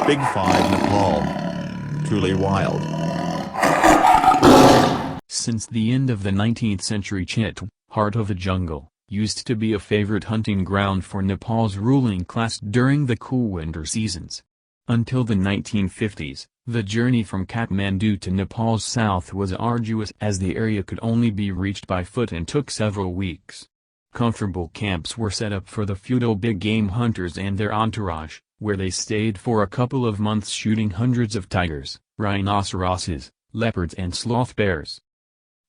Big Five Nepal. Truly wild. Since the end of the 19th century, Chitwan, heart of the jungle, used to be a favorite hunting ground for Nepal's ruling class during the cool winter seasons. Until the 1950s, the journey from Kathmandu to Nepal's south was arduous as the area could only be reached by foot and took several weeks. Comfortable camps were set up for the feudal big-game hunters and their entourage, where they stayed for a couple of months shooting hundreds of tigers, rhinoceroses, leopards and sloth bears.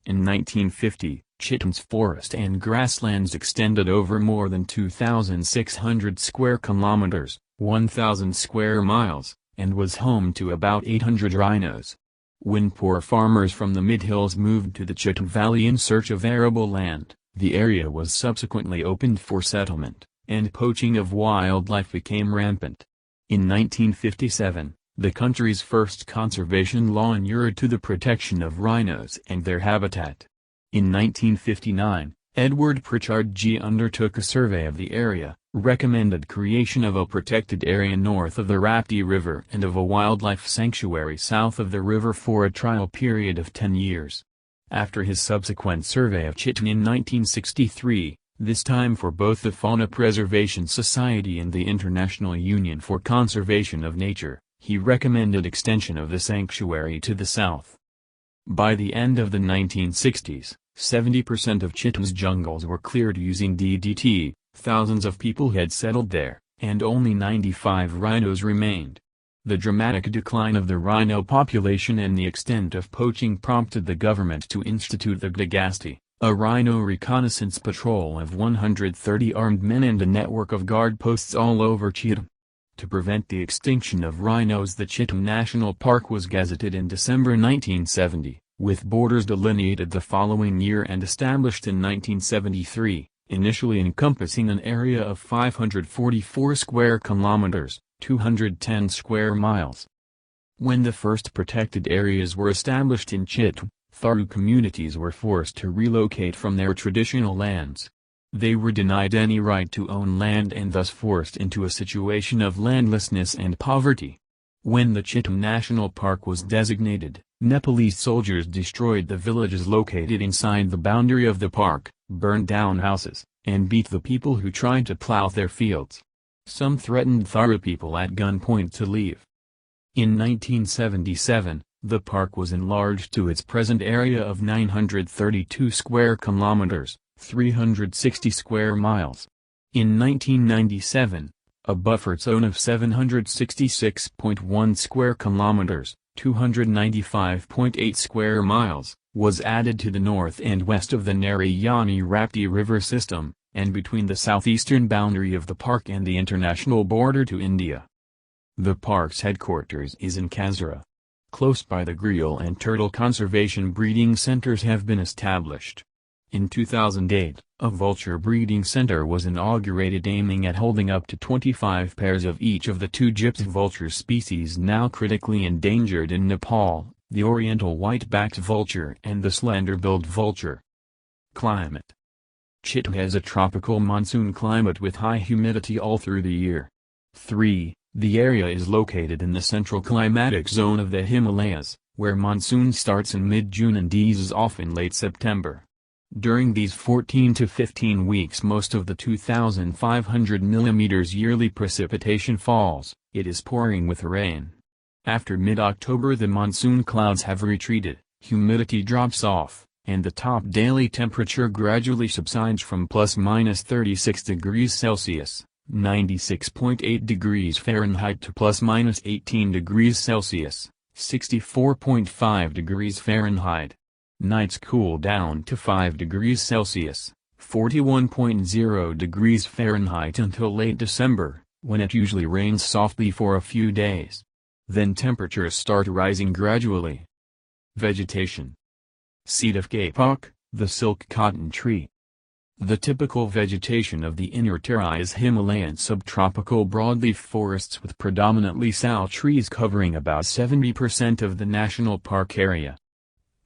In 1950, Chitwan's forest and grasslands extended over more than 2,600 square kilometers, 1,000 square miles, and was home to about 800 rhinos. When poor farmers from the mid-hills moved to the Chitwan Valley in search of arable land, the area was subsequently opened for settlement, and poaching of wildlife became rampant. In 1957, the country's first conservation law inured to the protection of rhinos and their habitat. In 1959, Edward Pritchard G. undertook a survey of the area, recommended creation of a protected area north of the Rapti River and of a wildlife sanctuary south of the river for a trial period of 10 years. After his subsequent survey of Chitwan in 1963, this time for both the Fauna Preservation Society and the International Union for Conservation of Nature, he recommended extension of the sanctuary to the south. By the end of the 1960s, 70% of Chitwan's jungles were cleared using DDT, thousands of people had settled there, and only 95 rhinos remained. The dramatic decline of the rhino population and the extent of poaching prompted the government to institute the Gdagasti, a rhino reconnaissance patrol of 130 armed men and a network of guard posts all over Chitwan. To prevent the extinction of rhinos, the Chitwan National Park was gazetted in December 1970, with borders delineated the following year and established in 1973, initially encompassing an area of 544 square kilometers, 210 square miles. When the first protected areas were established in Chitwan, Tharu communities were forced to relocate from their traditional lands. They were denied any right to own land and thus forced into a situation of landlessness and poverty. When the Chitwan National Park was designated, Nepalese soldiers destroyed the villages located inside the boundary of the park, burned down houses, and beat the people who tried to plow their fields. Some threatened Tharu people at gunpoint to leave. In 1977, the park was enlarged to its present area of 932 square kilometers, 360 square miles. In 1997, a buffer zone of 766.1 square kilometers, 295.8 square miles, was added to the north and west of the Narayani-Rapti River system, and between the southeastern boundary of the park and the international border to India. The park's headquarters is in Kazira. Close by, the Grial and Turtle Conservation breeding centers have been established. In 2008, a vulture breeding center was inaugurated aiming at holding up to 25 pairs of each of the two gypsy vulture species now critically endangered in Nepal, the oriental white-backed vulture and the slender-billed vulture. Climate. Chitwan has a tropical monsoon climate with high humidity all through the year. 3. The area is located in the central climatic zone of the Himalayas, where monsoon starts in mid-June and eases off in late September. During these 14 to 15 weeks most of the 2,500 mm yearly precipitation falls. It is pouring with rain. After mid-October the monsoon clouds have retreated, humidity drops off, and the top daily temperature gradually subsides from ± 36 degrees Celsius, 96.8 degrees Fahrenheit to ± 18 degrees Celsius, 64.5 degrees Fahrenheit. Nights cool down to 5 degrees Celsius, 41.0 degrees Fahrenheit until late December, when it usually rains softly for a few days. Then temperatures start rising gradually. Vegetation. Seed of kapok, the silk cotton tree. The typical vegetation of the inner Terai is Himalayan subtropical broadleaf forests with predominantly sal trees covering about 70% of the national park area.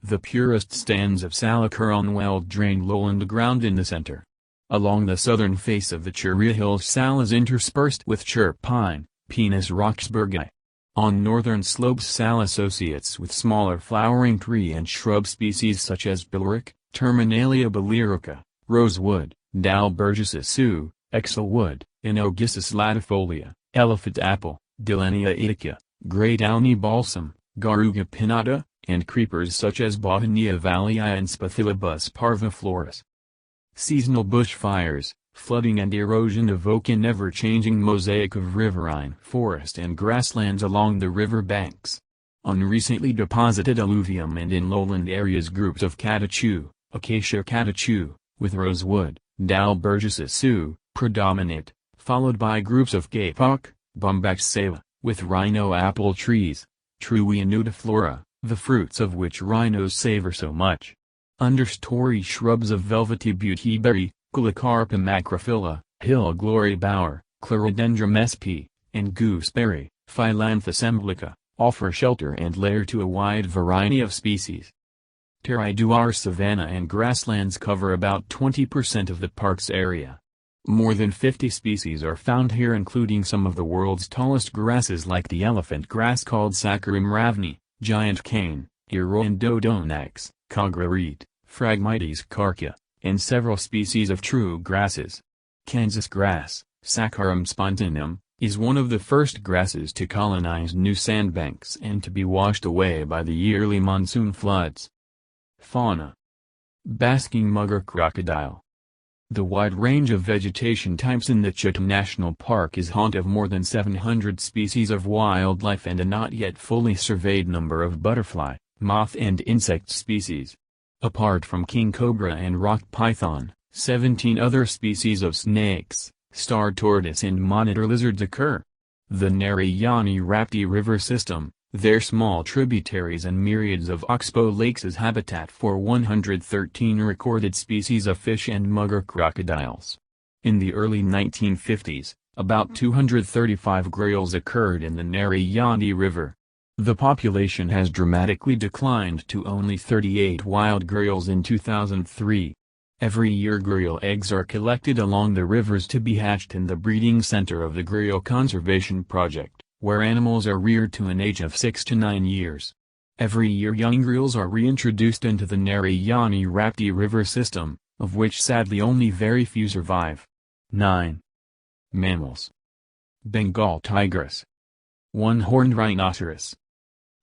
The purest stands of sal occur on well-drained lowland ground in the center. Along the southern face of the Churi Hills sal is interspersed with chirp pine, Pinus roxburghi. On northern slopes Sal associates with smaller flowering tree and shrub species such as bilric, Terminalia bilirica, rosewood, Dalbergia sue, exelwood, Inogissus latifolia, elephant apple, Dilenia itica, grey downy balsam, Garuga pinnata, and creepers such as Botania valii and Spathilibus parviflorus. Seasonal bushfires, flooding and erosion evoke an ever-changing mosaic of riverine forest and grasslands along the river banks. On recently deposited alluvium and in lowland areas groups of catechu, Acacia catechu, with rosewood, Dalbergia sue, predominate, followed by groups of kapok, Bombax seva, with rhino apple trees, Trui nudiflora, the fruits of which rhinos savor so much. Understory shrubs of velvety beautyberry, Culicarpa macrophylla, hill glory bower, Clerodendrum sp, and gooseberry, Phyllanthus emblica, offer shelter and lair to a wide variety of species. Terroir savanna and grasslands cover about 20% of the park's area. More than 50 species are found here, including some of the world's tallest grasses like the elephant grass called Saccharum ravni, giant cane, Eroendodonax, Cograreet, Phragmites carcia, and several species of true grasses. Kansas grass, Saccharum spontaneum, is one of the first grasses to colonize new sandbanks and to be washed away by the yearly monsoon floods. Fauna. Basking mugger crocodile. The wide range of vegetation types in the Chitwan National Park is haunt of more than 700 species of wildlife and a not yet fully surveyed number of butterfly, moth and insect species. Apart from king cobra and rock python, 17 other species of snakes, star tortoise and monitor lizards occur. The Narayani-Rapti river system, their small tributaries and myriads of oxbow lakes is habitat for 113 recorded species of fish and mugger crocodiles. In the early 1950s, about 235 gharials occurred in the Narayani River. The population has dramatically declined to only 38 wild gharials in 2003. Every year gharial eggs are collected along the rivers to be hatched in the breeding center of the Gharial Conservation Project, where animals are reared to an age of 6 to 9 years. Every year young gharials are reintroduced into the Narayani-Rapti river system, of which sadly only very few survive. 9. Mammals. Bengal tigress. One-horned rhinoceros.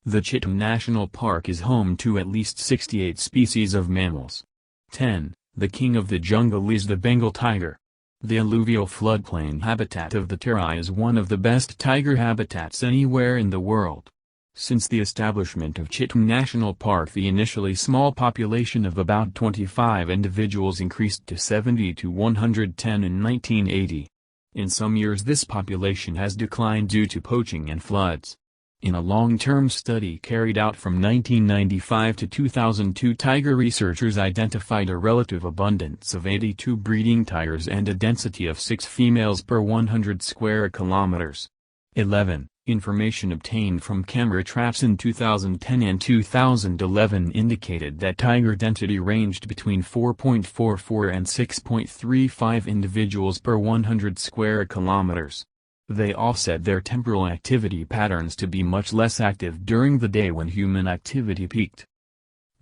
The Chitwan National Park is home to at least 68 species of mammals. 10. The king of the jungle is the Bengal tiger. The alluvial floodplain habitat of the Terai is one of the best tiger habitats anywhere in the world. Since the establishment of Chitwan National Park, the initially small population of about 25 individuals increased to 70 to 110 in 1980. In some years this population has declined due to poaching and floods. In a long-term study carried out from 1995 to 2002, tiger researchers identified a relative abundance of 82 breeding tigers and a density of 6 females per 100 square kilometers. 11. Information obtained from camera traps in 2010 and 2011 indicated that tiger density ranged between 4.44 and 6.35 individuals per 100 square kilometers. They offset their temporal activity patterns to be much less active during the day when human activity peaked.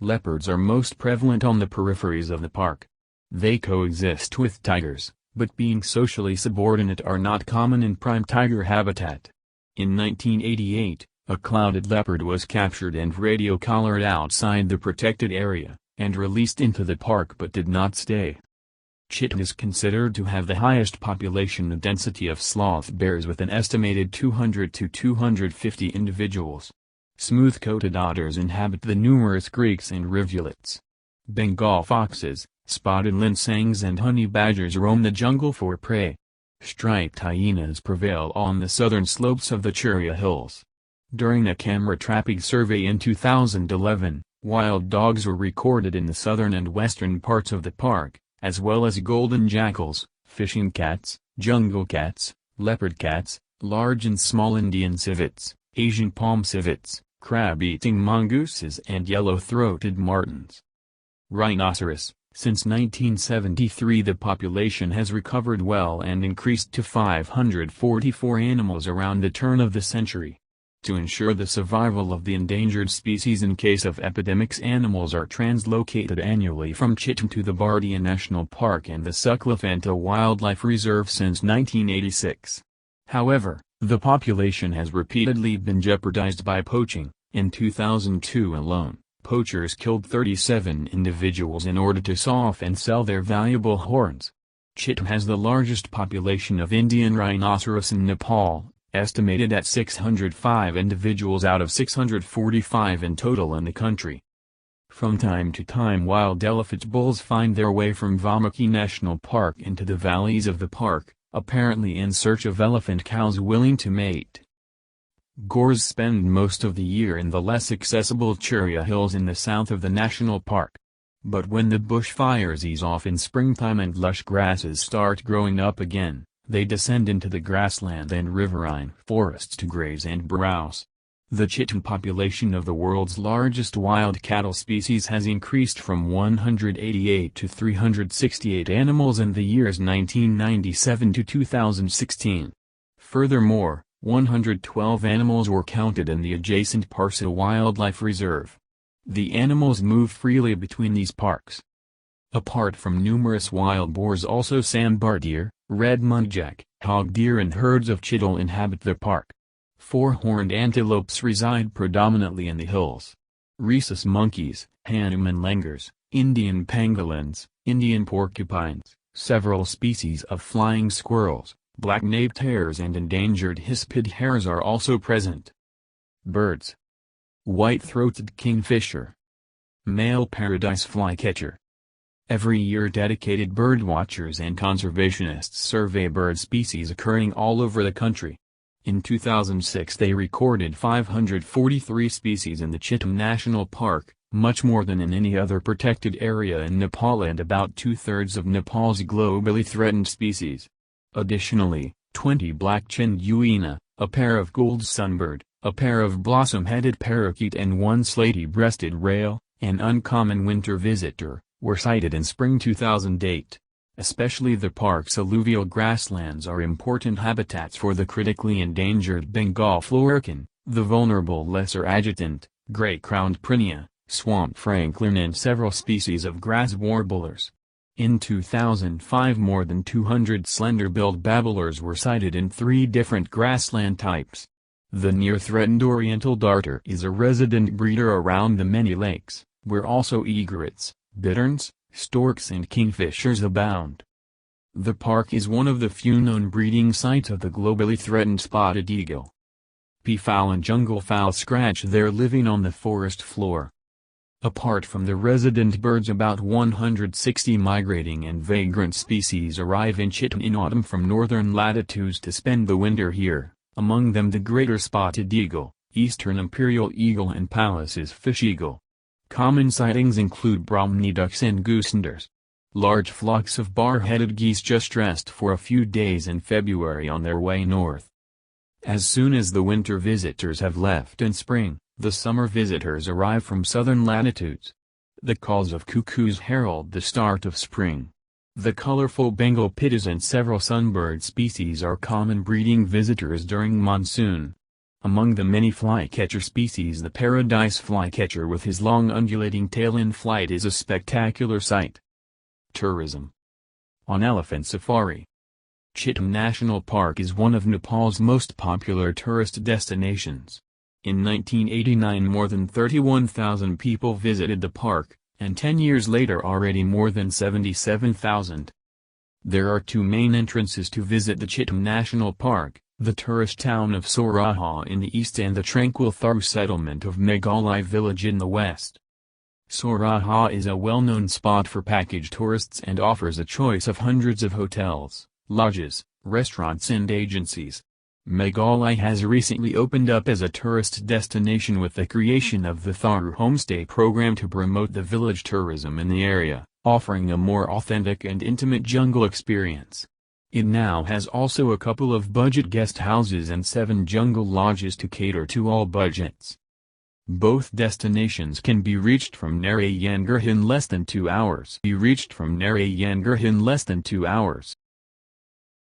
Leopards are most prevalent on the peripheries of the park. They coexist with tigers, but being socially subordinate are not common in prime tiger habitat. In 1988, a clouded leopard was captured and radio-collared outside the protected area, and released into the park but did not stay. Chitwan is considered to have the highest population density of sloth bears with an estimated 200 to 250 individuals. Smooth-coated otters inhabit the numerous creeks and rivulets. Bengal foxes, spotted linsangs and honey badgers roam the jungle for prey. Striped hyenas prevail on the southern slopes of the Churia Hills. During a camera trapping survey in 2011, wild dogs were recorded in the southern and western parts of the park, as well as golden jackals, fishing cats, jungle cats, leopard cats, large and small Indian civets, Asian palm civets, crab-eating mongooses and yellow-throated martens. Rhinoceros. Since 1973 the population has recovered well and increased to 544 animals around the turn of the century. To ensure the survival of the endangered species in case of epidemics, animals are translocated annually from Chitwan to the Bardia National Park and the Suklafanta Wildlife Reserve since 1986. However, the population has repeatedly been jeopardized by poaching. In 2002 alone, poachers killed 37 individuals in order to saw off and sell their valuable horns. Chitwan has the largest population of Indian rhinoceros in Nepal, estimated at 605 individuals out of 645 in total in the country. From time to time, wild elephant bulls find their way from Valmiki National Park into the valleys of the park, apparently in search of elephant cows willing to mate. Gores spend most of the year in the less accessible Churia Hills in the south of the national park. But when the bushfires ease off in springtime and lush grasses start growing up again, they descend into the grassland and riverine forests to graze and browse. The Chitwan population of the world's largest wild cattle species has increased from 188 to 368 animals in the years 1997 to 2016. Furthermore, 112 animals were counted in the adjacent Parsa Wildlife Reserve. The animals move freely between these parks. Apart from numerous wild boars, also sandbar deer, red muntjac, hog deer and herds of chital inhabit the park. Four-horned antelopes reside predominantly in the hills. Rhesus monkeys, Hanuman langurs, Indian pangolins, Indian porcupines, several species of flying squirrels, black-naped hares and endangered hispid hares are also present. Birds. White-throated kingfisher. Male paradise flycatcher. Every year dedicated birdwatchers and conservationists survey bird species occurring all over the country. In 2006 they recorded 543 species in the Chitwan National Park, much more than in any other protected area in Nepal and about two-thirds of Nepal's globally threatened species. Additionally, 20 black-chinned uina, a pair of gold sunbird, a pair of blossom-headed parakeet and one slaty-breasted rail, an uncommon winter visitor, were sighted in spring 2008. Especially the park's alluvial grasslands are important habitats for the critically endangered Bengal florican, the vulnerable lesser adjutant, gray-crowned prinia, swamp francolin and several species of grass warblers. In 2005 more than 200 slender-billed babblers were sighted in 3 different grassland types. The near-threatened oriental darter is a resident breeder around the many lakes, where also egrets, bitterns, storks and kingfishers abound. The park is one of the few known breeding sites of the globally threatened spotted eagle. Peafowl and jungle fowl scratch their living on the forest floor. Apart from the resident birds, about 160 migrating and vagrant species arrive in Chitwan in autumn from northern latitudes to spend the winter here, among them the greater spotted eagle, eastern imperial eagle and Pallas's fish eagle. Common sightings include Brahmini ducks and goosenders. Large flocks of bar-headed geese just rest for a few days in February on their way north. As soon as the winter visitors have left in spring, the summer visitors arrive from southern latitudes. The calls of cuckoos herald the start of spring. The colorful Bengal pittas and several sunbird species are common breeding visitors during monsoon. Among the many flycatcher species, the paradise flycatcher with his long undulating tail in flight is a spectacular sight. Tourism. On elephant safari. Chitwan National Park is one of Nepal's most popular tourist destinations. In 1989 more than 31,000 people visited the park, and 10 years later already more than 77,000. There are 2 main entrances to visit the Chitwan National Park, the tourist town of Soraha in the east and the tranquil Tharu settlement of Meghalai village in the west. Soraha is a well-known spot for package tourists and offers a choice of hundreds of hotels, lodges, restaurants and agencies. Meghalai has recently opened up as a tourist destination with the creation of the Tharu homestay program to promote the village tourism in the area, offering a more authentic and intimate jungle experience. It now has also a couple of budget guest houses and 7 jungle lodges to cater to all budgets. Both destinations can be reached from Narayangarh in less than 2 hours.